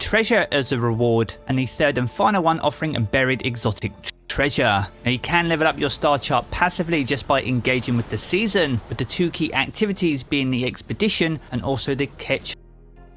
treasure as a reward, and the third and final one offering a buried exotic treasure. Now you can level up your star chart passively just by engaging with the season, with the two key activities being the expedition and also the catch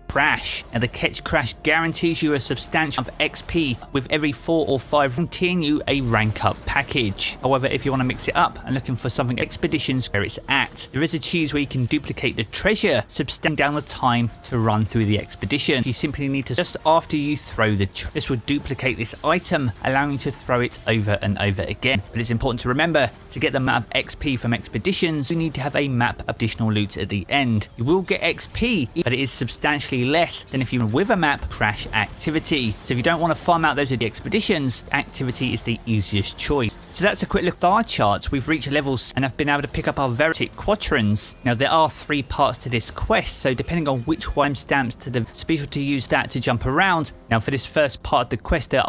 crash. Now the catch crash guarantees you a substantial amount of XP with every 4 or 5 guaranteeing you a rank up package. However, if you want to mix it up and looking for something expeditions where it's at, there is a choose where you can duplicate the treasure, substantially down the time to run through the expedition. You simply need to just after you throw the this will duplicate this item, allowing you to throw it over and over again. But it's important to remember, to get the amount of XP from expeditions, you need to have a map of additional loot at the end. You will get XP, but it is substantially less than if you were with a map crash activity. So if you don't want to farm out those of the expeditions, activity is the easiest choice. So that's a quick look at our charts. We've reached levels and have been able to pick up our Veritic quatrains. Now there are 3 parts to this quest, so depending on which one stamps to the, so be sure to use that to jump around. Now for this first part of the quest there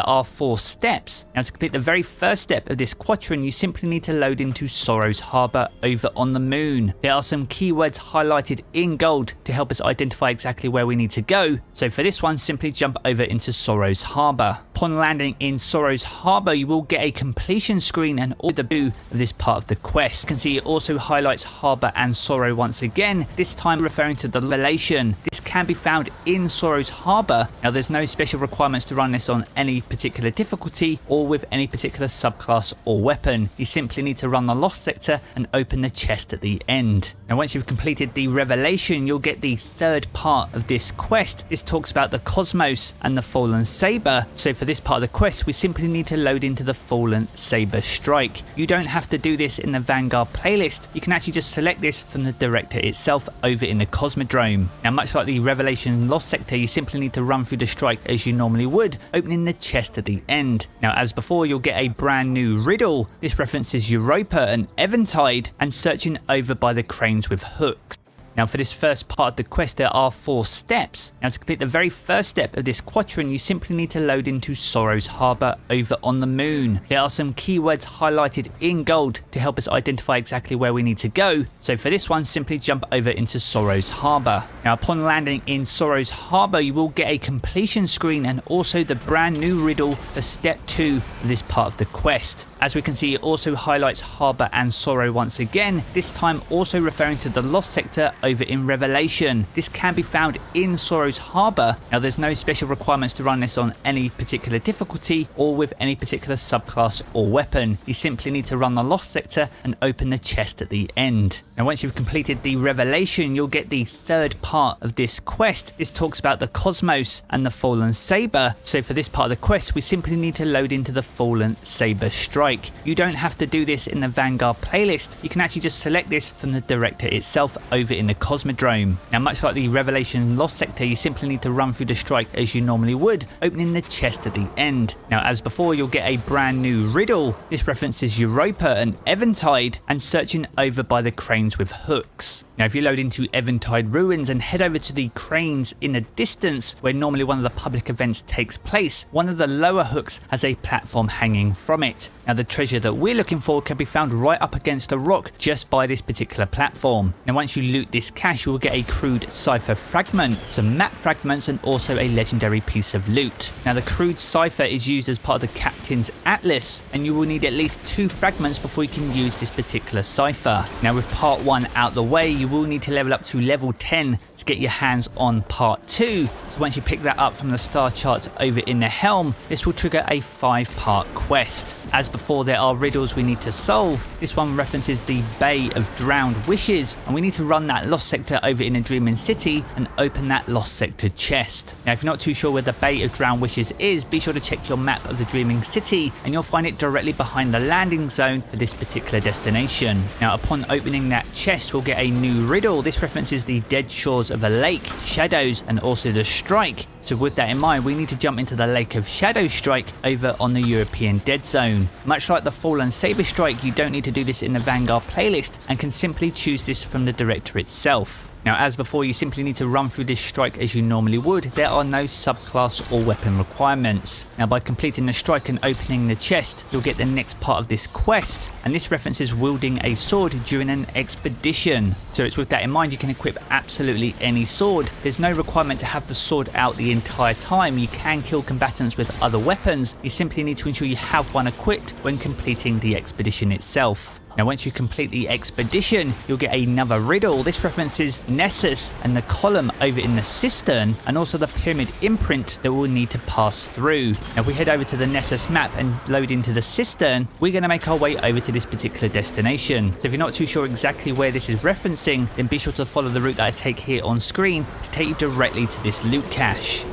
are 4 steps. Now to complete the very first step of this quatrain, you simply need to load into Sorrow's Harbour over on the moon. There are some keywords highlighted in gold to help us identify exactly where we need to go. So for this one, simply jump over into Sorrow's Harbour. Upon landing in Sorrow's Harbour, you will get a completion screen and all the blue of this part of the quest. You can see it also highlights Harbour and Sorrow once again, this time referring to the revelation. This can be found in Sorrow's Harbour. Now there's no special requirements to run this on any particular difficulty or with any particular subclass or weapon. You simply need to run the Lost Sector and open the chest at the end. Now once you've completed the revelation, you'll get the third part of this quest. This talks about the Cosmos and the Fallen Saber. So for this part of the quest, we simply need to load into the Fallen Saber Strike. You don't have to do this in the Vanguard playlist. You can actually just select this from the director itself over in the Cosmodrome. Now much like the Revelation Lost Sector, you simply need to run through the strike as you normally would, opening the chest at the end. Now as before, you'll get a brand new riddle. This references Europa and Eventide and searching over by the cranes with hooks. Now for this first part of the quest there are 4 steps. Now to complete the very first step of this quatrain, you simply need to load into Sorrow's Harbour over on the moon. There are some keywords highlighted in gold to help us identify exactly where we need to go. So for this one, simply jump over into Sorrow's Harbour. Now upon landing in Sorrow's Harbour, you will get a completion screen and also the brand new riddle for step 2 of this part of the quest. As we can see, it also highlights Harbour and Sorrow once again, this time also referring to the Lost Sector over in Revelation. This can be found in Sorrow's Harbour. Now there's no special requirements to run this on any particular difficulty or with any particular subclass or weapon. You simply need to run the Lost Sector and open the chest at the end. Now once you've completed the revelation, you'll get the third part of this quest. This talks about the Cosmos and the Fallen Saber. So for this part of the quest, we simply need to load into the Fallen Saber Strike. You don't have to do this in the Vanguard playlist. You can actually just select this from the director itself over in the Cosmodrome. Now much like the Revelation Lost Sector, you simply need to run through the strike as you normally would, opening the chest at the end. Now as before, you'll get a brand new riddle. This references Europa and Eventide and searching over by the cranes with hooks. Now if you load into Eventide Ruins and head over to the cranes in the distance where normally one of the public events takes place, one of the lower hooks has a platform hanging from it. Now the treasure that we're looking for can be found right up against a rock just by this particular platform. Now once you loot this cache, you will get a crude cipher fragment, some map fragments and also a legendary piece of loot. Now the crude cipher is used as part of the captain's atlas and you will need at least 2 fragments before you can use this particular cipher. Now with part 1 out the way, you will need to level up to level 10 to get your hands on part 2. So once you pick that up from the star chart over in the helm, this will trigger a 5-part quest. As before, there are riddles we need to solve. This one references the Bay of Drowned Wishes, and we need to run that Lost Sector over in the Dreaming City and open that Lost Sector chest. Now if you're not too sure where the Bay of Drowned Wishes is, be sure to check your map of the Dreaming City and you'll find it directly behind the landing zone for this particular destination. Now upon opening that chest, we'll get a new riddle. This references the dead shores of a lake, shadows and also the strike. So with that in mind, we need to jump into the Lake of Shadow Strike over on the European Dead Zone. Much like the Fallen Saber Strike, you don't need to do this in the Vanguard playlist and can simply choose this from the director itself. Now, as before, you simply need to run through this strike as you normally would. There are no subclass or weapon requirements. Now, by completing the strike and opening the chest, you'll get the next part of this quest, and this references wielding a sword during an expedition. So it's with that in mind, you can equip absolutely any sword. There's no requirement to have the sword out the entire time. You can kill combatants with other weapons. You simply need to ensure you have one equipped when completing the expedition itself. Now, once you complete the expedition, you'll get another riddle. This references Nessus and the column over in the cistern, and also the pyramid imprint that we'll need to pass through. Now, if we head over to the Nessus map and load into the cistern, we're going to make our way over to this particular destination. So if you're not too sure exactly where this is referencing, then be sure to follow the route that I take here on screen to take you directly to this loot cache.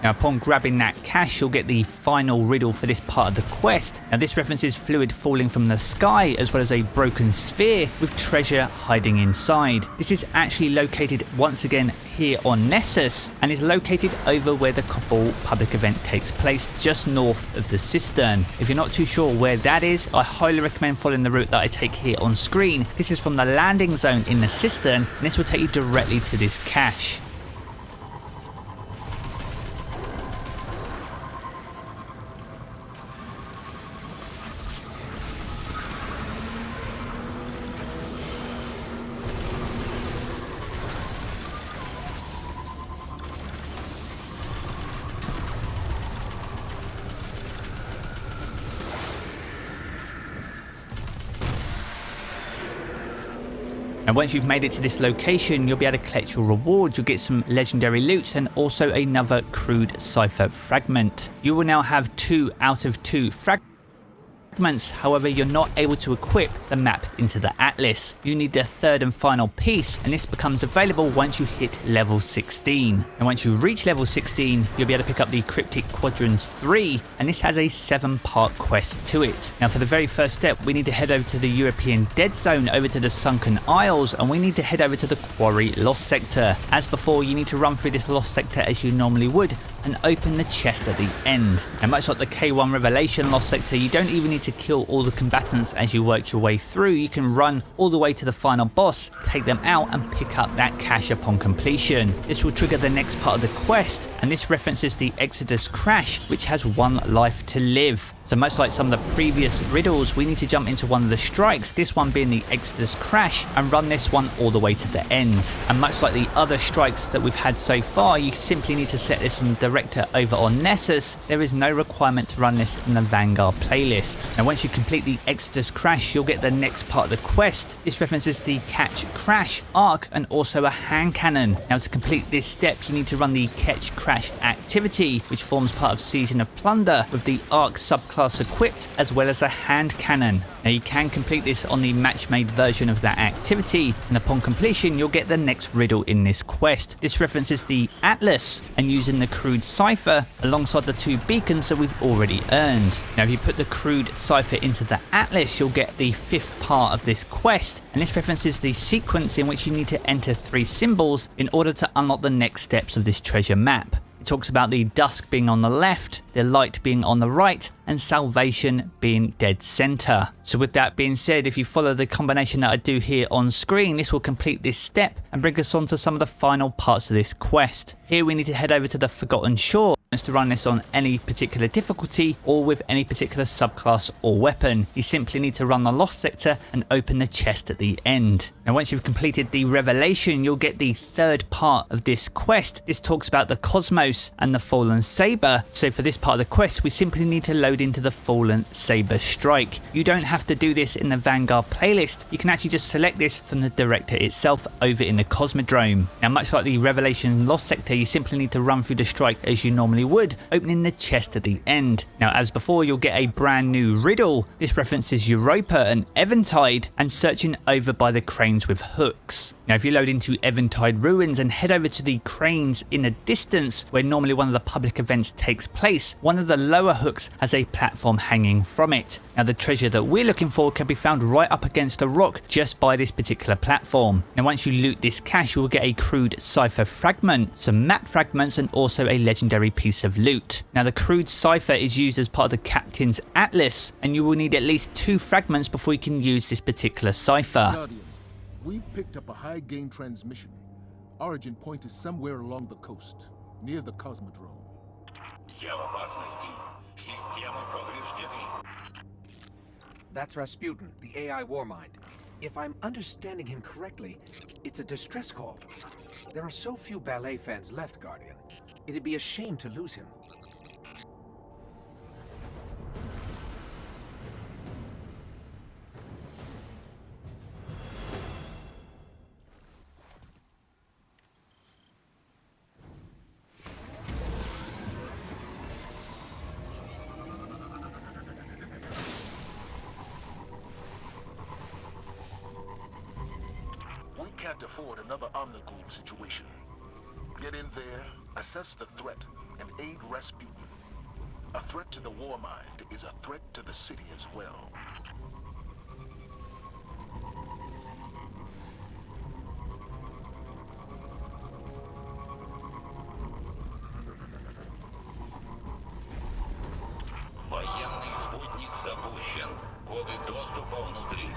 Now, upon grabbing that cache, you'll get the final riddle for this part of the quest. Now, this references fluid falling from the sky, as well as a broken sphere with treasure hiding inside. This is actually located once again here on Nessus, and is located over where the Cabal public event takes place, just north of the cistern. If you're not too sure where that is, I highly recommend following the route that I take here on screen. This is from the landing zone in the cistern, and this will take you directly to this cache. And once you've made it to this location, you'll be able to collect your rewards. You'll get some legendary loots and also another crude cipher fragment. You will now have 2 out of 2 fragments. However, you're not able to equip the map into the atlas. You need the third and final piece, and this becomes available once you hit level 16. And once you reach level 16, you'll be able to pick up the Cryptic Quadrants 3, and this has a 7-part quest to it. Now, for the very first step, we need to head over to the European Dead Zone, over to the Sunken Isles, and we need to head over to the Quarry Lost Sector. As before, you need to run through this Lost Sector as you normally would, and open the chest at the end. And much like the K1 Revelation Lost Sector, you don't even need to kill all the combatants as you work your way through. You can run all the way to the final boss, take them out, and pick up that cache upon completion. This will trigger the next part of the quest, and this references the Exodus Crash, which has 1 life to live. So much like some of the previous riddles, we need to jump into one of the strikes, this one being the Exodus Crash, and run this one all the way to the end. And much like the other strikes that we've had so far, you simply need to set this from the director over on Nessus. There is no requirement to run this in the Vanguard playlist. Now, once you complete the Exodus Crash, you'll get the next part of the quest. This references the Catch Crash arc and also a hand cannon. Now, to complete this step, you need to run the Catch Crash activity, which forms part of Season of Plunder, with the arc subclass equipped, as well as a hand cannon. Now, you can complete this on the match-made version of that activity, and upon completion, you'll get the next riddle in this quest. This references the Atlas, and using the crude cipher alongside the 2 beacons that we've already earned. Now, if you put the crude cipher into the Atlas, you'll get the 5th part of this quest, and this references the sequence in which you need to enter 3 symbols in order to unlock the next steps of this treasure map. It talks about the dusk being on the left, the light being on the right, and salvation being dead center. So with that being said, if you follow the combination that I do here on screen, this will complete this step and bring us on to some of the final parts of this quest. Here we need to head over to the Forgotten Shore, to run this on any particular difficulty or with any particular subclass or weapon. You simply need to run the Lost Sector and open the chest at the end. Now once you've completed the Revelation, you'll get the third part of this quest. This talks about the Cosmos and the Fallen Saber. So for this part of the quest, we simply need to load into the Fallen Saber Strike. You don't have to do this in the Vanguard playlist. You can actually just select this from the director itself over in the Cosmodrome. Now much like the Revelation Lost Sector, you simply need to run through the strike as you normally would, opening the chest at the end. Now as before, you'll get a brand new riddle. This references Europa and Eventide and searching over by the cranes with hooks. Now if you load into Eventide ruins and head over to the cranes in the distance where normally one of the public events takes place, one of the lower hooks has a platform hanging from it. Now the treasure that we're looking for can be found right up against a rock just by this particular platform. Now once you loot this cache, you will get a crude cipher fragment, some map fragments, and also a legendary piece of loot. Now the crude cipher is used as part of the captain's atlas, and you will need at least 2 fragments before you can use this particular cipher. Guardian, we've picked up a high gain transmission. Origin point is somewhere along the coast, near the Cosmodrome. That's Rasputin, the AI Warmind. If I'm understanding him correctly, it's a distress call. There are so few ballet fans left, Guardian. It'd be a shame to lose him. Can't afford another Omnigul situation. Get in there, assess the threat, and aid Rasputin. A threat to the Warmind is a threat to the city as well. Военный спутник запущен. Коды доступа внутри.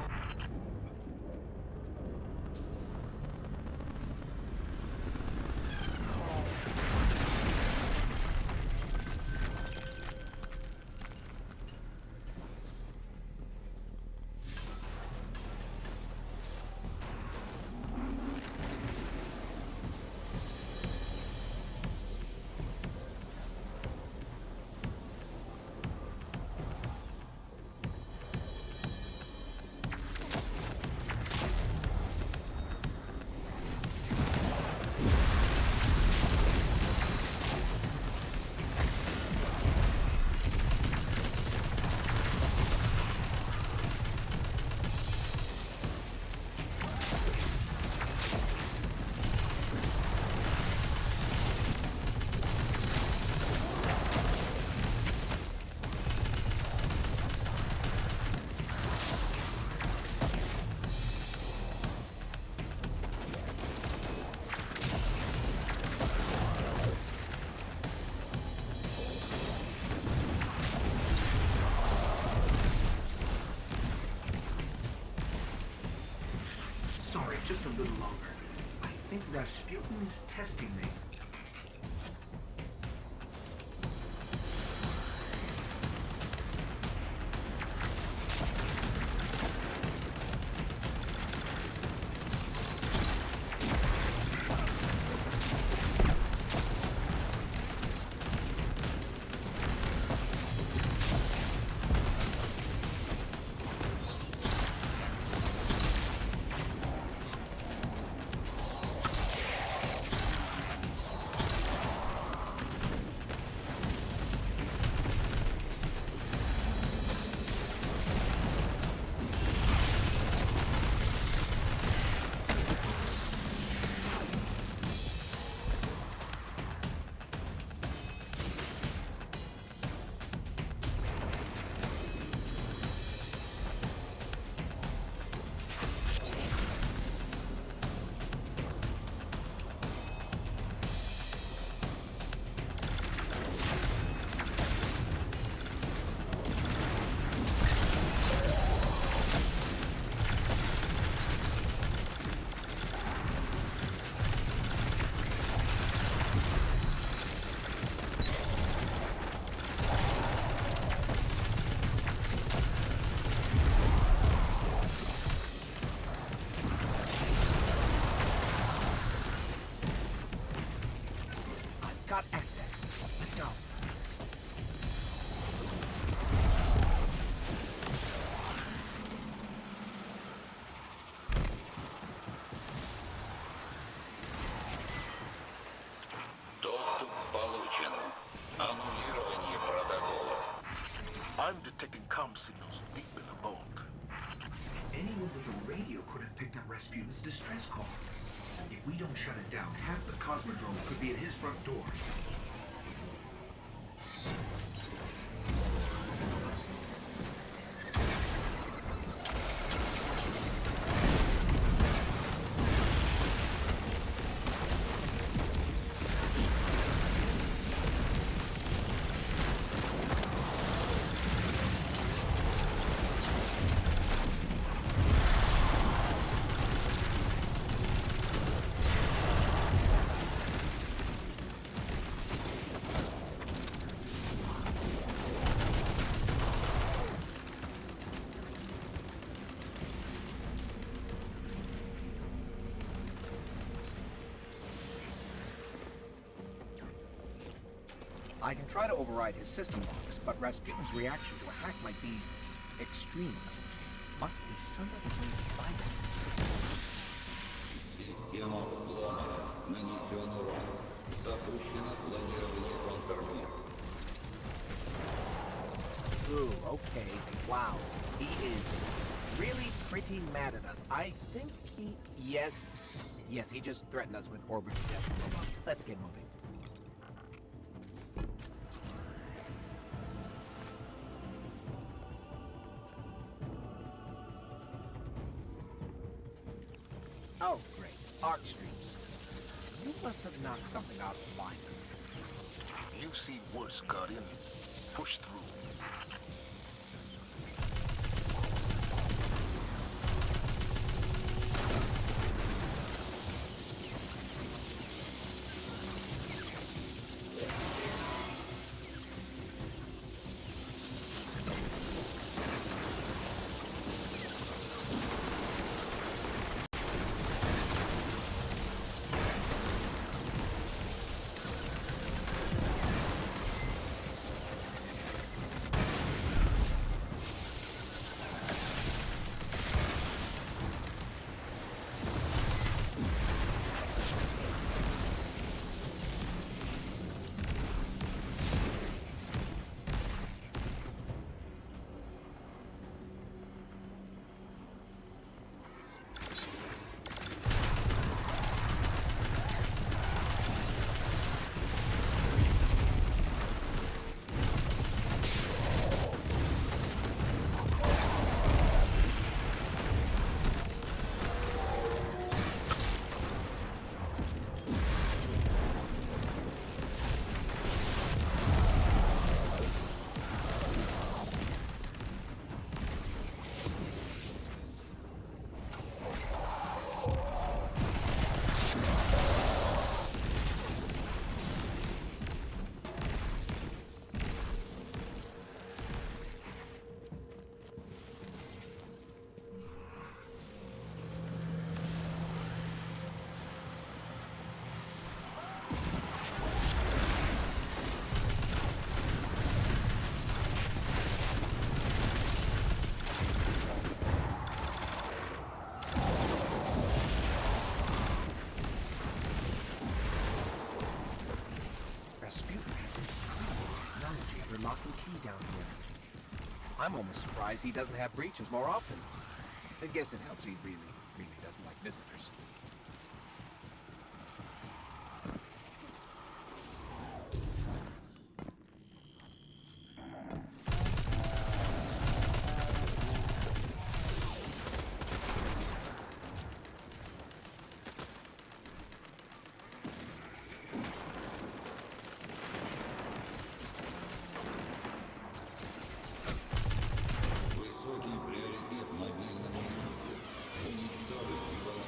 Sorry, just a little longer. I think Rasputin is testing me. I'm detecting comm signals deep in the vault. Anyone with a radio could have picked up Rasputin's distress call. If we don't shut it down, half the Cosmodrome could be at his front door. I can try to override his system locks, but Rasputin's reaction to a hack might be extreme. Must be somebody who bypass his system. Система взломана. Нанесен урон. Запущено планирование контрмер. Ooh, okay. Wow. He is really pretty mad at us. I think he... Yes, he just threatened us with orbital death. Let's get moving. Oh, great. Arc streams. You must have knocked something out of alignment. You've seen worse, Guardian. Push through. lock and key down here. I'm almost surprised he doesn't have breaches more often. I guess it helps he really doesn't like visitors. Высокий приоритет мобильному юниту. Уничтожить его на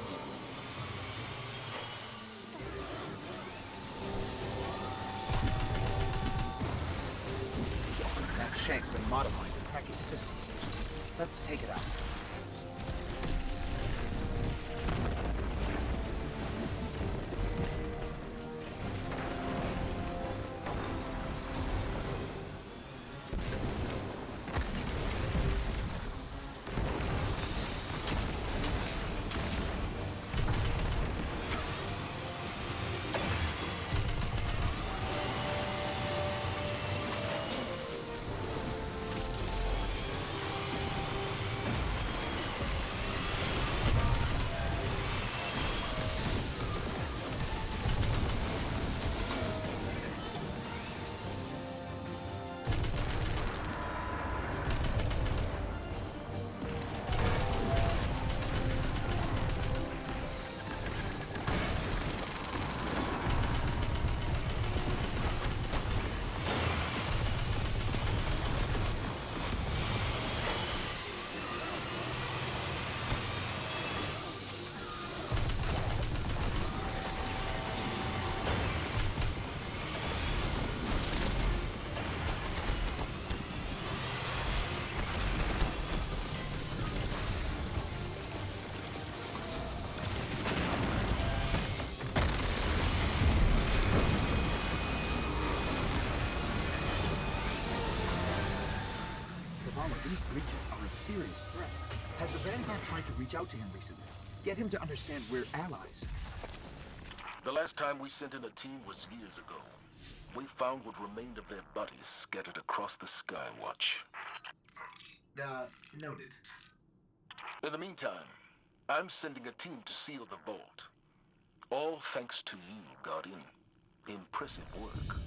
That shank's been modified to track his system. Let's take it out. Armor, these breaches are a serious threat. Has the Vanguard tried to reach out to him recently? Get him to understand we're allies. The last time we sent in a team was years ago. We found what remained of their bodies scattered across the sky. Watch. Noted. In the meantime, I'm sending a team to seal the vault. All thanks to you, Guardian. Impressive work.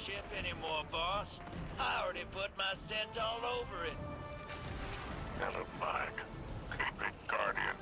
ship anymore, boss. I already put my scent all over it. Never mind. Keep it, Guardian.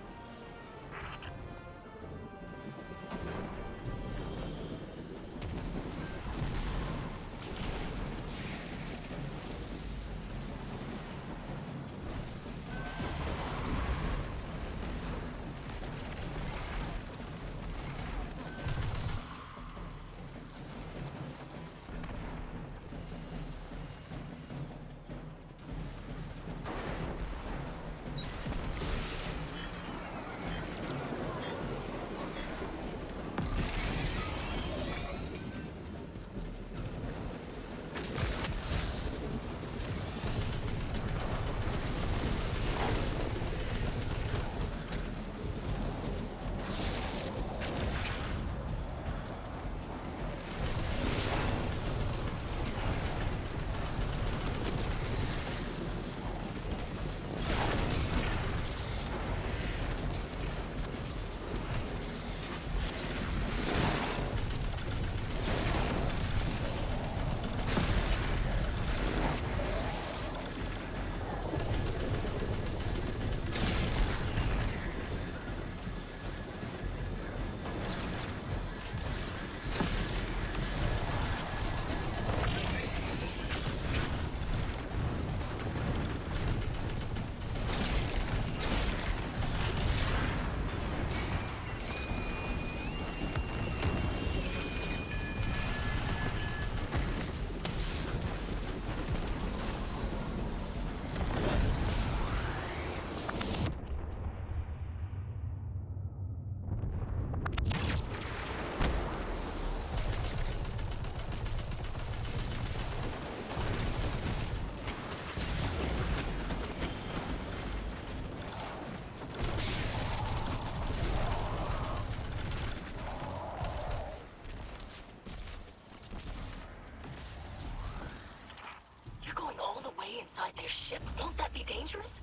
inside their ship. Won't that be dangerous?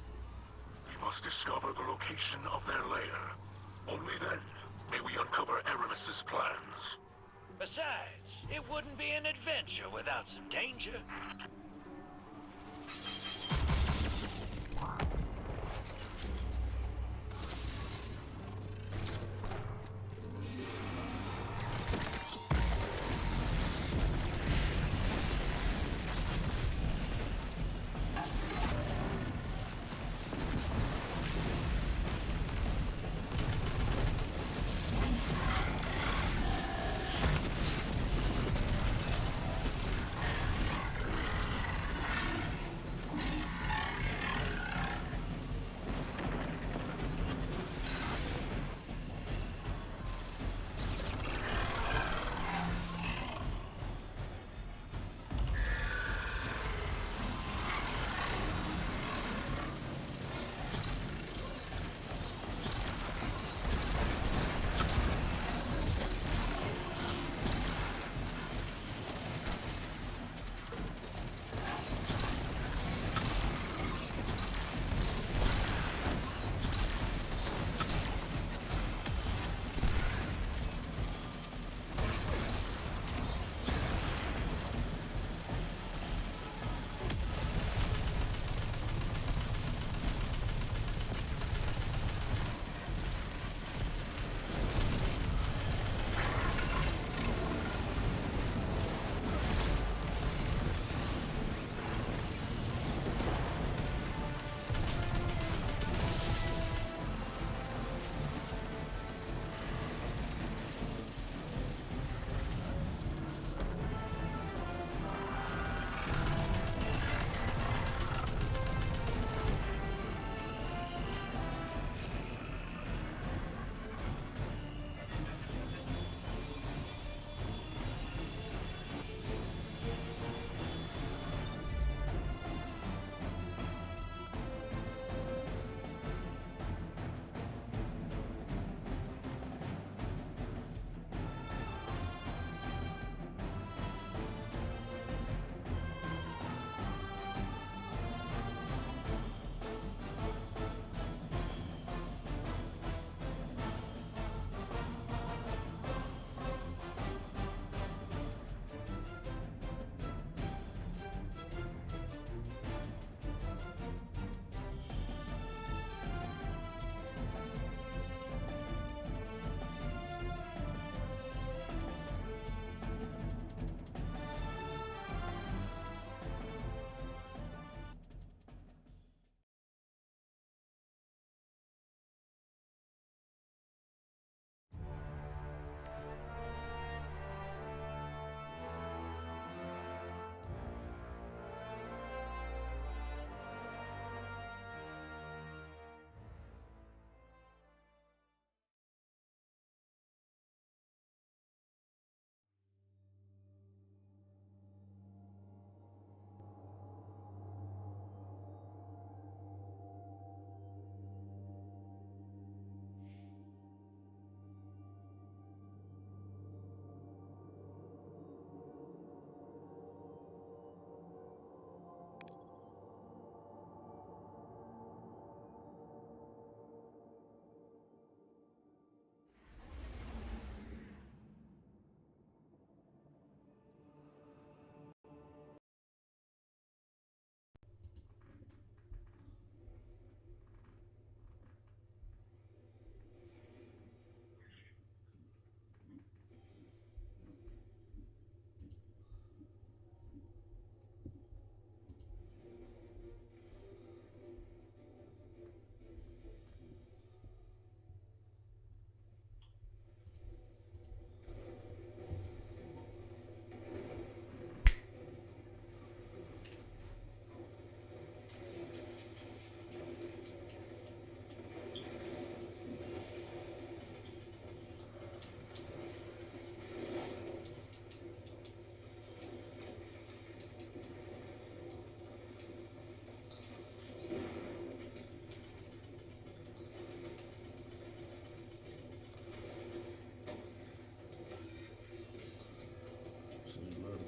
We must discover the location of their lair. Only then may we uncover Aramis's plans. Besides, it wouldn't be an adventure without some danger.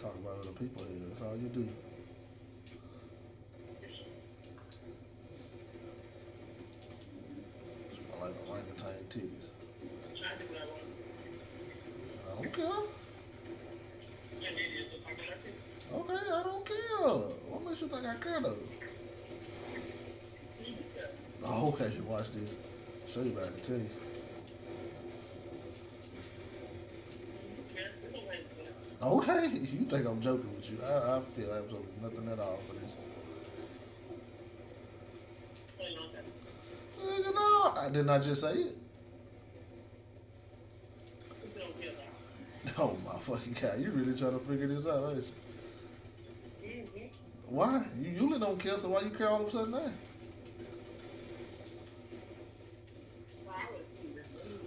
talk about other people here. That's all you do. I like orangutan titties. I don't care. Okay, I don't care. What makes you think I care though? Oh, okay, watch this. Show you what I can tell you. Okay, you think I'm joking with you. I feel absolutely nothing at all for this. Nigga, no, I did not just say it. Oh my fucking God, you really trying to figure this out, ain't you? Why? You usually don't care, so why you care all of a sudden now?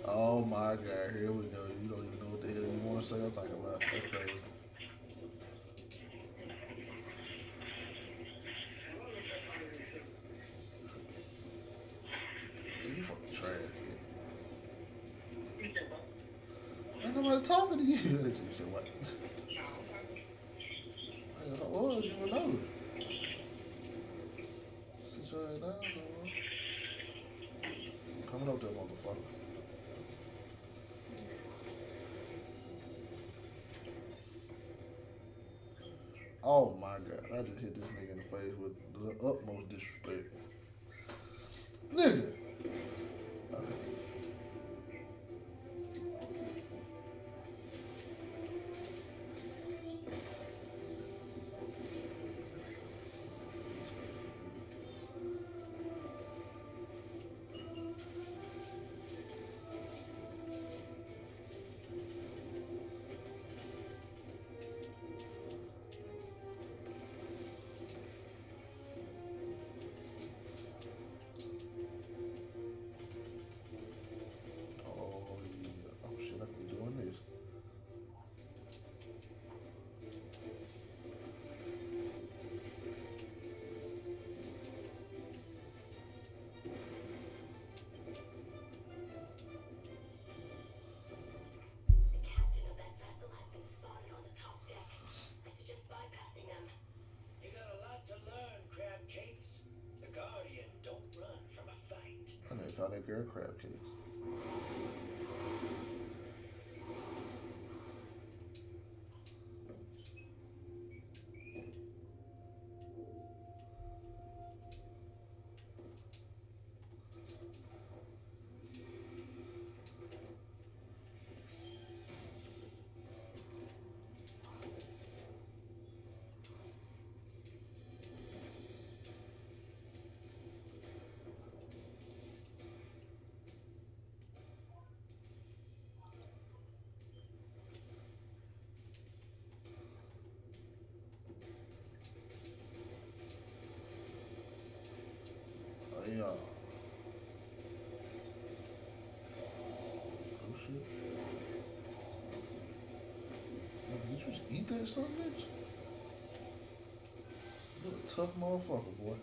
Oh my God, here we go. You don't even know what the hell you want to say or think about. That's crazy. You fucking trash, kid. Ain't nobody talking to you. You said what? What? You would know. Sit your ass down, man. Coming up there, motherfucker. Oh my God, I just hit this nigga in the face with the utmost disrespect. Nigga. Okay. Call that girl crab cakes. Yeah. Oh shit. Did you just eat that son bitch? You're a tough motherfucker, boy.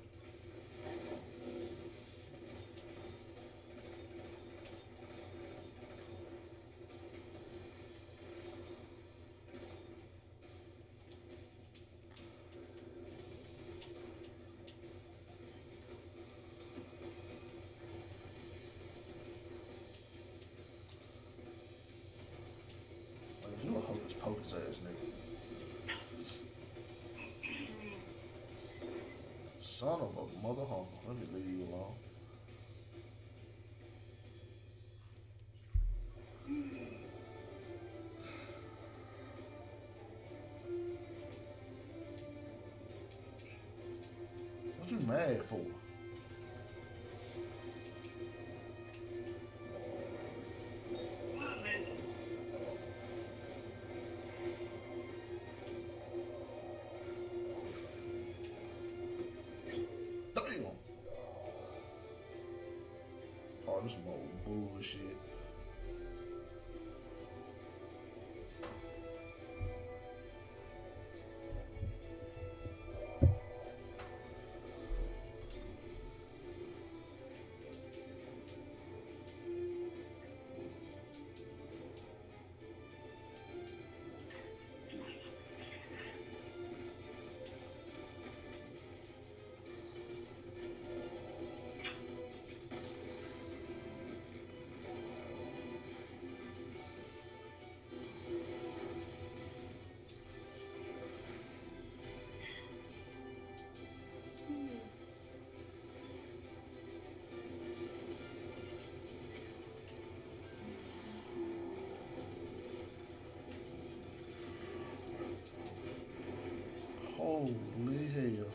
You a hocus pocus ass nigga. Son of a mother honker. Let me leave you alone. What you mad for? Damn. Oh, this some old bullshit. Holy hell.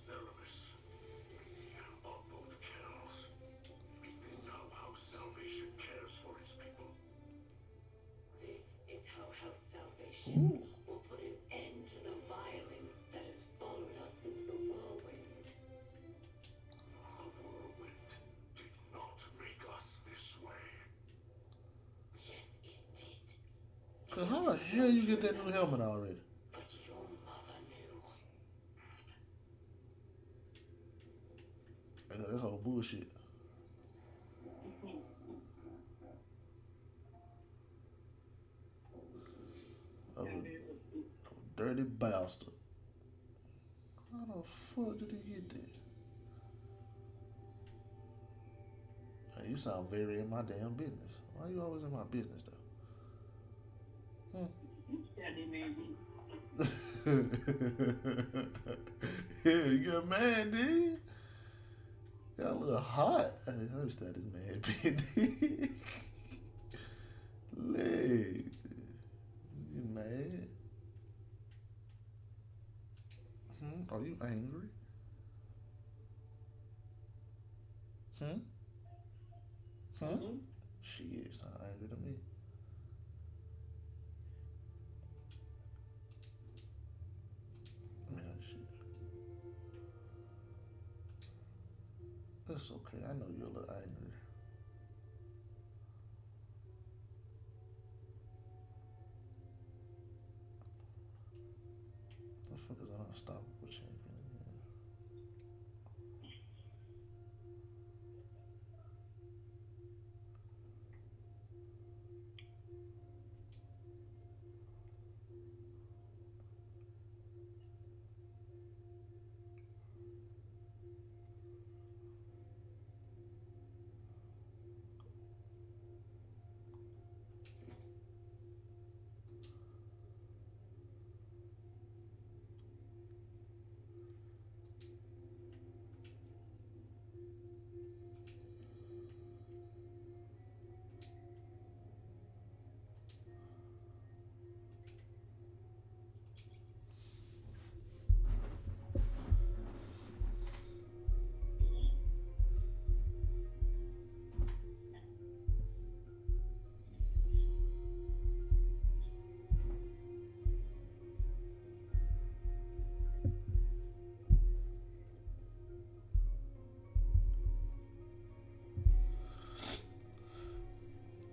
Aramis, on both counts. Is this how House Salvation cares for its people? This is how House Salvation will put an end to the violence that has followed us since the whirlwind. The whirlwind did not make us this way. Yes, it did. Cause how the hell you get that new helmet already? But your mother knew. I know that's all bullshit. Oh, dirty bastard. How the fuck did he get that? Hey, you sound very in my damn business. Why you always in my business though? Yeah, you got mad, dude. Got a little hot. Hey, let me start this man business. Leg. You mad? Are you angry? Shit, sound angry to me. Man, shit. That's okay. I know you're a little angry. The fuck is an unstoppable champion?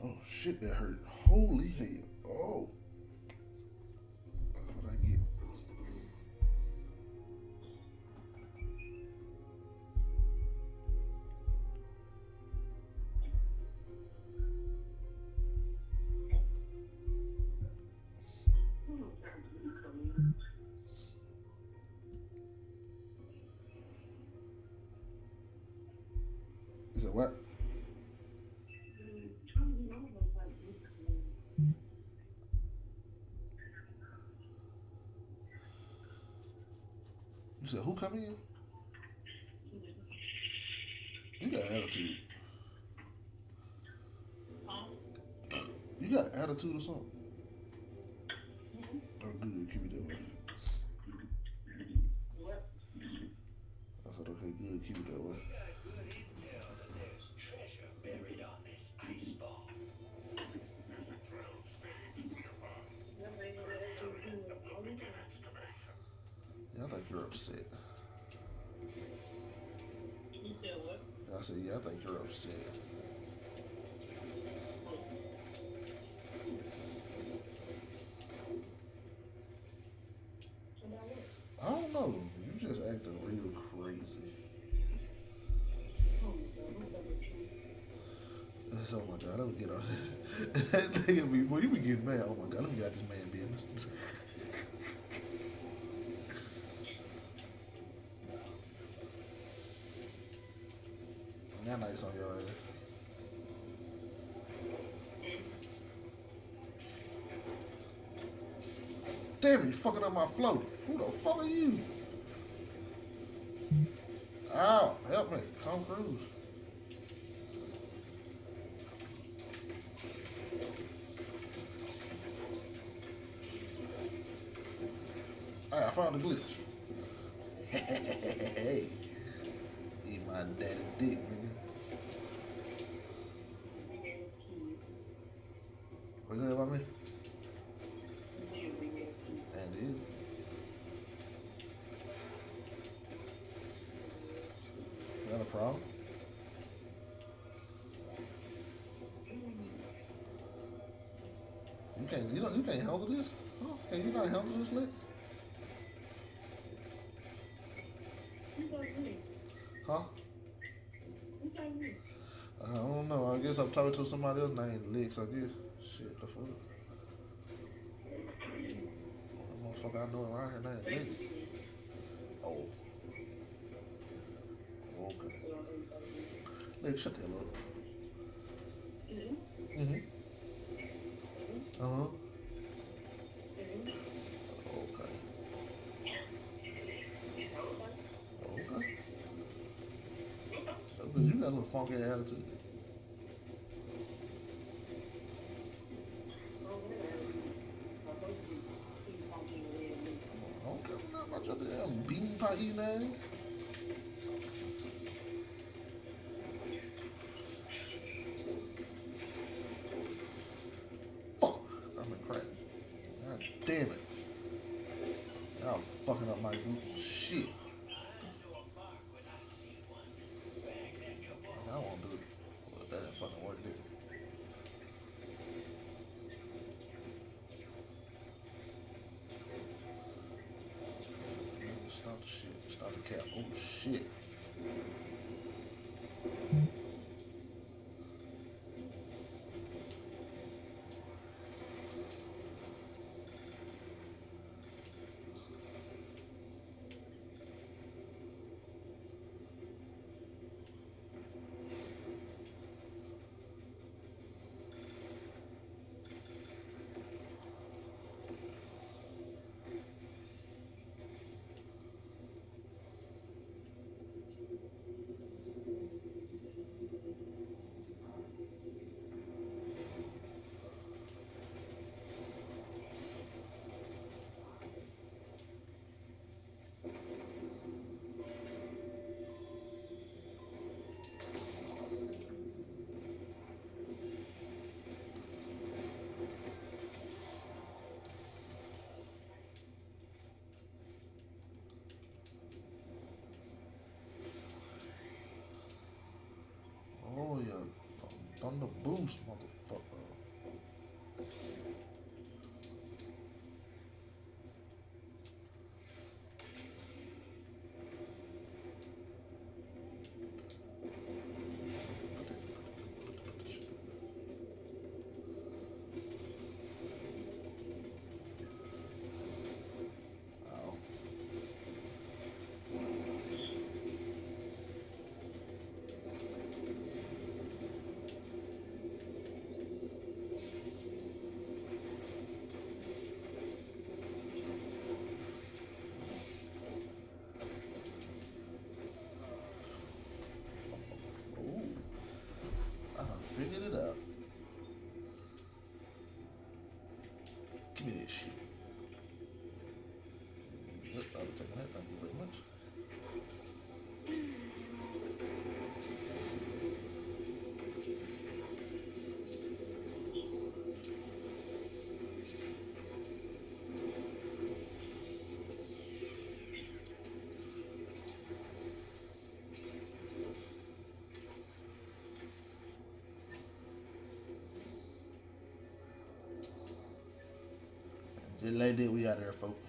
Oh shit, that hurt. Holy hell. Oh. That's what I get. You said what? You said who come in? You got attitude. You got attitude or something? Oh, good. Keep it that way. I said, okay, good. Keep it that way. We got good intel that there's treasure buried on this ice ball. There's a drill stage nearby. Area that will begin excavation. Yeah, I think you're upset. I said, yeah, I think you're upset. I don't know. You just acting real crazy. Oh my god, let me get on. That nigga be, boy, you be getting mad. Oh my god, let me get out this man business. Now nice on your ass. damn it, you fucking up my flow. Who the fuck are you? Ow, help me. Tom Cruise. Hey, I found the glitch. Hey, eat my daddy dick, nigga. What's that about me? And it is. Is that a problem? You can't handle this? Huh? Can you not handle this, Lex? Huh? I don't know. I guess I'm talking to somebody else named Lex, I guess. Shit, the fuck? The motherfucker I know around here named Lex. Oh. Okay. Lex, shut the hell up. Mm-hmm. Uh-huh. Okay. Okay. But you got a little funky attitude. I don't care nothing about your damn bean pie eating ass. Fuck. I'm a crap. God damn it. Y'all fucking up my group. Shit. I won't do it. Well, that ain't fucking work, this. Stop the shit. Stop the cap. Oh shit. Oh yeah. Thunder boost, motherfucker. Ow. Ooh. I done figured it out. Give me this shit. Yep, I'll be taking that. Thank you very much. Just like that, we out there, folks.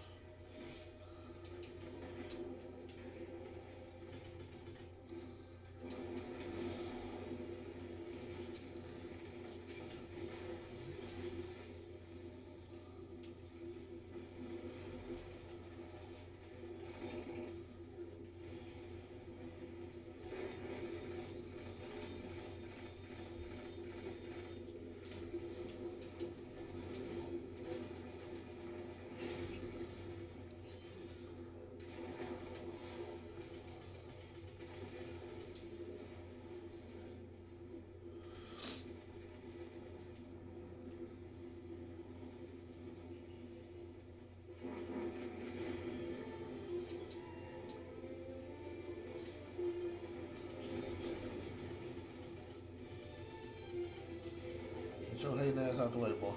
Get your hating ass out the way, boy.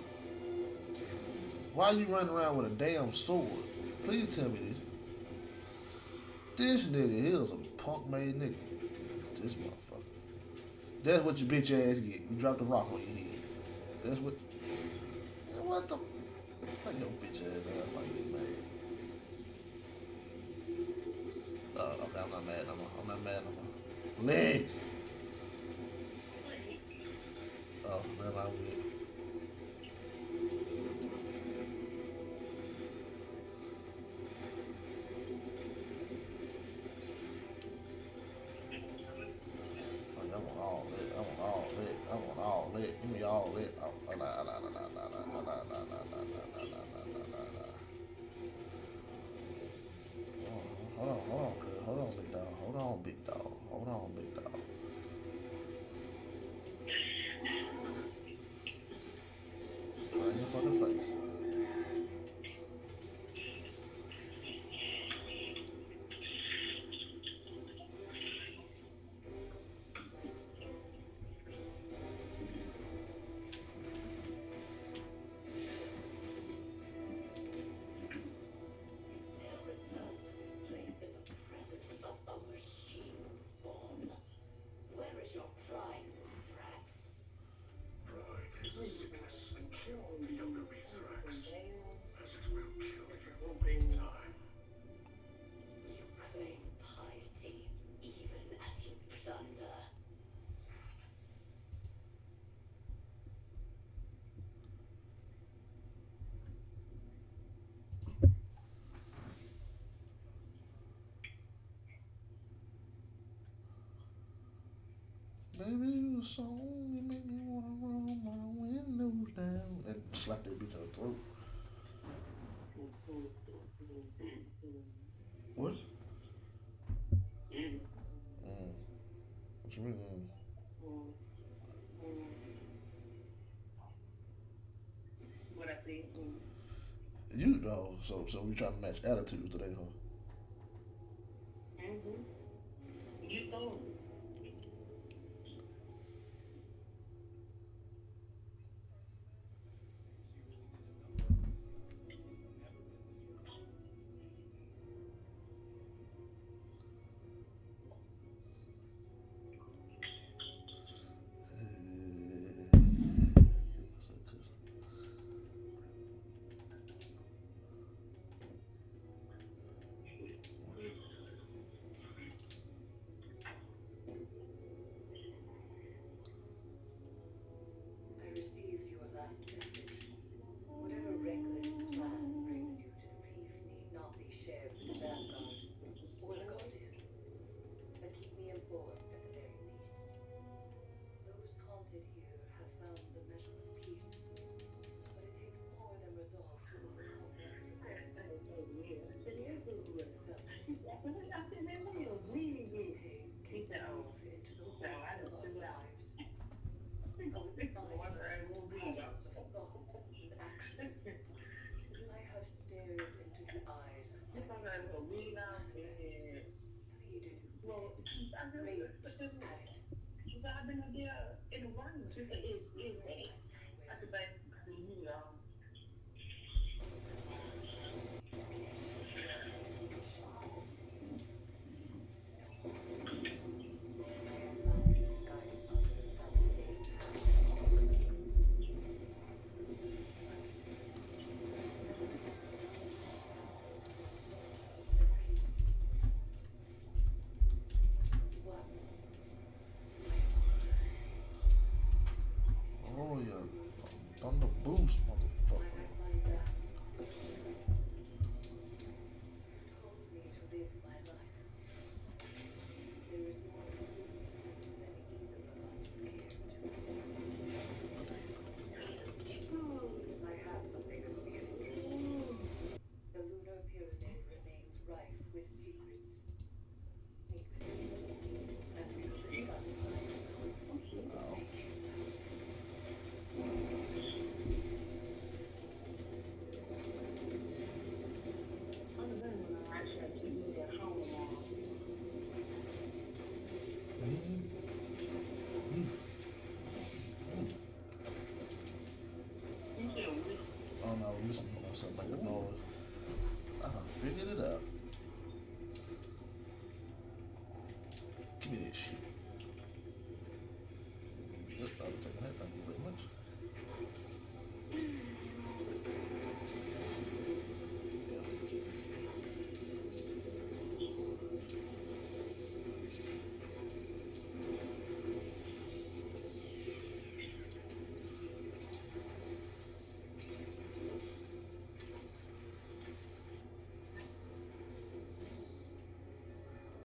Why you running around with a damn sword? Please tell me this. This nigga here is a punk made nigga. This motherfucker. That's what your bitch ass get. You dropped a rock on your head. That's what. What the? Like your bitch ass like you mad. Okay, I'm not mad no more. I'm not mad no more. Legs. Oh, man, I will. I want all that. I want all that. I want all that. Give me all that. Hold on, big dog. Hold on, big dog. Hold on, big dog. Right in your fucking face. Their return to this place is the presence of a machine spawn. Where is your pride, Mizrax? Pride is a sickness that killed the younger Mizrax, as it will kill you in time. You claim piety, even as you plunder. Baby, you a song, you make me wanna roll my windows down. And slap that bitch on the throat. What? What you mean? What I think. You know, so we trying to match attitudes today, huh? You know. I received your last message. Whatever reckless plan brings you to the reef need not be shared with the Vanguard or the Guardian. But keep me informed at the very least. Those haunted here have found a measure of peace. But it takes more than resolve to overcome one's regrets. We have both felt it. Pain can move into the whole of our lives. How it binds us to patterns of thought and action. I have stared into the eyes of my beloved manifest, pleaded with it, raged at it. But fate's ruler went nowhere. I have found you guiding others down the same path as you. What? Oh, yeah. Thunder boost, motherfucker. Might I find that? You told me to live my life. There is more to you than either of us cared to. I have something that will be of interest. The lunar pyramid remains rife with secrets. Meet with me, and we will discuss mine. Thank you. don't know. Listen to something like the noise. I figured it out. Give me that shit. I'll take that.